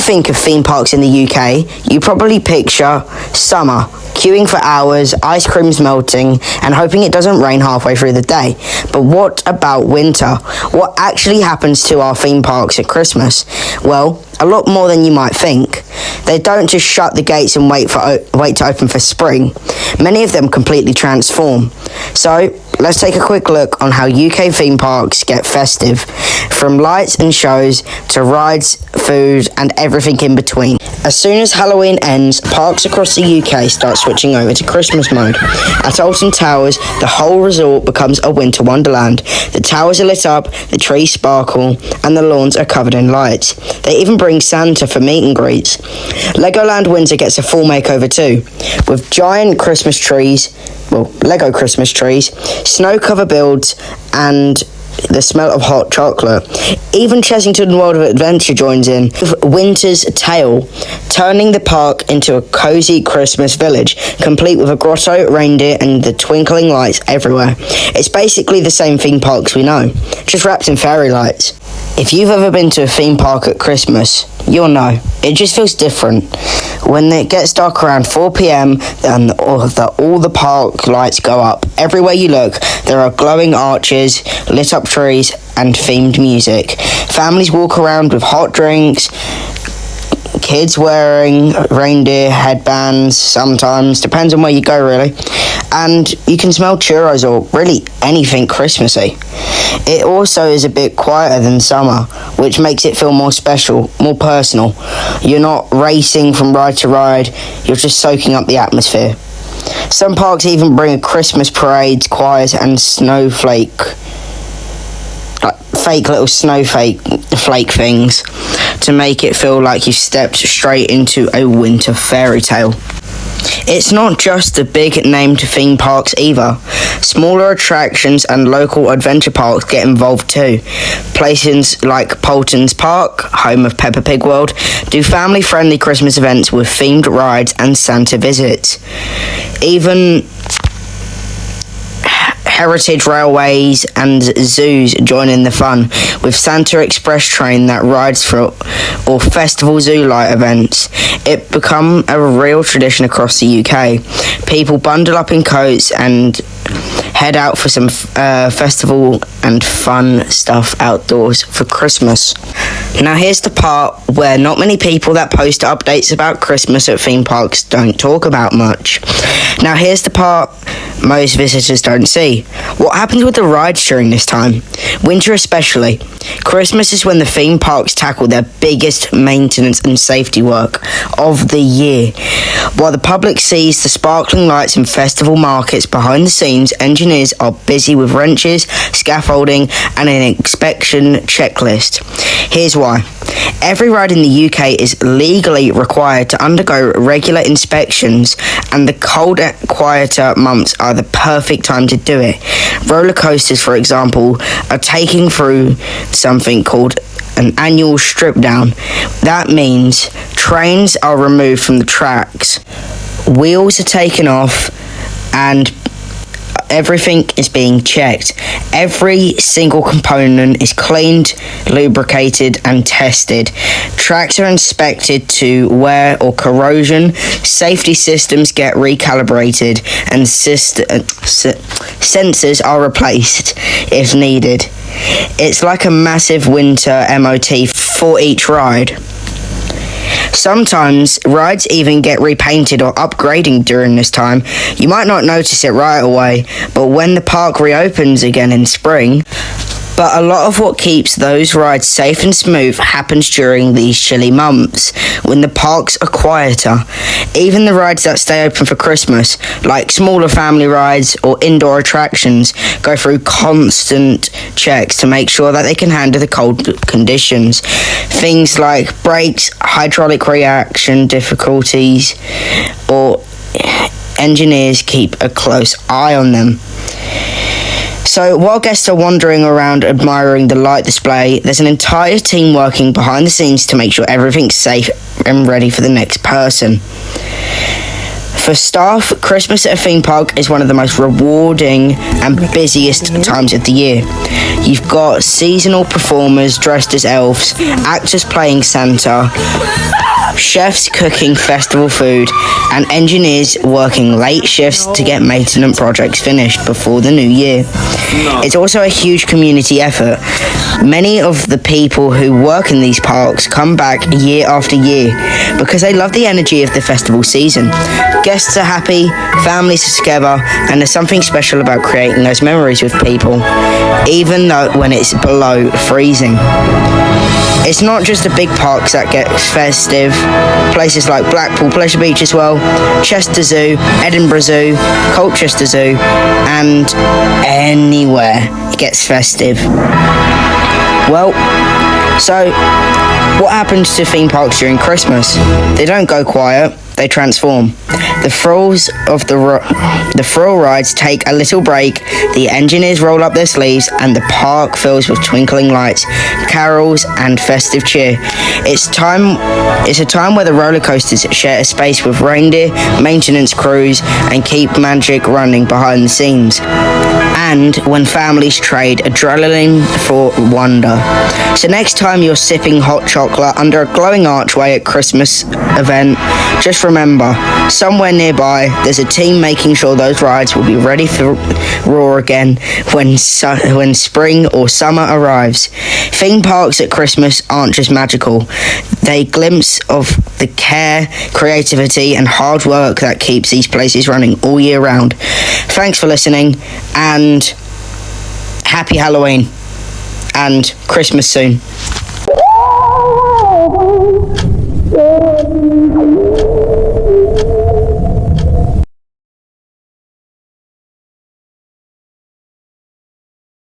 think of theme parks in the UK, you probably picture summer, queuing for hours, ice creams melting, and hoping it doesn't rain halfway through the day. But what about winter? What actually happens to our theme parks at Christmas? Well, a lot more than you might think. They don't just shut the gates and wait to open for spring. Many of them completely transform. So, let's take a quick look on how UK theme parks get festive, from lights and shows to rides, food, and everything in between. As soon as Halloween ends, parks across the UK start switching over to Christmas mode. At Alton Towers, the whole resort becomes a winter wonderland. The towers are lit up, the trees sparkle, and the lawns are covered in lights. They even bring Santa for meet and greets. Legoland Windsor gets a full makeover too, with giant Christmas trees, Lego Christmas trees, snow cover builds, and the smell of hot chocolate. Even Chessington World of Adventure joins in with Winter's Tale, turning the park into a cozy Christmas village, complete with a grotto, reindeer, and the twinkling lights everywhere. It's basically the same theme parks we know, just wrapped in fairy lights. If you've ever been to a theme park at Christmas, you'll know. It just feels different. When it gets dark around 4 p.m, and all the park lights go up. Everywhere you look, there are glowing arches, lit up trees, and themed music. Families walk around with hot drinks, kids wearing reindeer headbands sometimes, depends on where you go really, and you can smell churros or really anything Christmassy. It also is a bit quieter than summer, which makes it feel more special, more personal. You're not racing from ride to ride, you're just soaking up the atmosphere. Some parks even bring a Christmas parade, choirs, and fake little snowflake things to make it feel like you've stepped straight into a winter fairy tale. It's not just the big named theme parks either. Smaller attractions and local adventure parks get involved too. Places like Poulton's Park, home of Peppa Pig World, do family-friendly Christmas events with themed rides and Santa visits. Even heritage railways and zoos join in the fun, with Santa Express train that rides through, or festival zoo light events. It become a real tradition across the UK. People bundle up in coats and head out for some festival and fun stuff outdoors for Christmas. Now here's the part where not many people that post updates about Christmas at theme parks don't talk about much. Now here's the part most visitors don't see. What happens with the rides during this time? Winter especially. Christmas is when the theme parks tackle their biggest maintenance and safety work of the year. While the public sees the sparkling lights and festival markets behind the scenes, engineers are busy with wrenches, scaffolding, and an inspection checklist. Here's why. Every ride in the UK is legally required to undergo regular inspections, and the colder, quieter months are the perfect time to do it. Roller coasters, for example, are taking through something called an annual strip down. That means trains are removed from the tracks, wheels are taken off, and everything is being checked. Every single component is cleaned, lubricated, and tested. Tracks are inspected to wear or corrosion. Safety systems get recalibrated, and sensors are replaced if needed. It's like a massive winter MOT for each ride. Sometimes rides even get repainted or upgrading during this time. You might not notice it right away, but when the park reopens again in spring, but a lot of what keeps those rides safe and smooth happens during these chilly months, when the parks are quieter. Even the rides that stay open for Christmas, like smaller family rides or indoor attractions, go through constant checks to make sure that they can handle the cold conditions. Things like brakes, hydraulic reaction difficulties, or engineers keep a close eye on them. So while guests are wandering around admiring the light display, there's an entire team working behind the scenes to make sure everything's safe and ready for the next person. For staff, Christmas at a theme park is one of the most rewarding and busiest times of the year. You've got seasonal performers dressed as elves, actors playing Santa, chefs cooking festival food, and engineers working late shifts to get maintenance projects finished before the new year. It's also a huge community effort. Many of the people who work in these parks come back year after year because they love the energy of the festival season. Guests are happy, families are together, and there's something special about creating those memories with people, even though when it's below freezing. It's not just the big parks that get festive. Places like Blackpool Pleasure Beach as well, Chester Zoo, Edinburgh Zoo, Colchester Zoo, and anywhere it gets festive. Well, so what happens to theme parks during Christmas? They don't go quiet, they transform. The thrills of the thrill rides take a little break, the engineers roll up their sleeves, and the park fills with twinkling lights, carols, and festive cheer. It's a time where the roller coasters share a space with reindeer, maintenance crews, and keep magic running behind the scenes. And when families trade adrenaline for wonder. So next time you're sipping hot chocolate under a glowing archway at Christmas event, just remember, somewhere nearby there's a team making sure those rides will be ready to roar again when spring or summer arrives. Theme parks at Christmas aren't just magical. They glimpse of the care, creativity, and hard work that keeps these places running all year round. Thanks for listening, and happy Halloween and Christmas soon.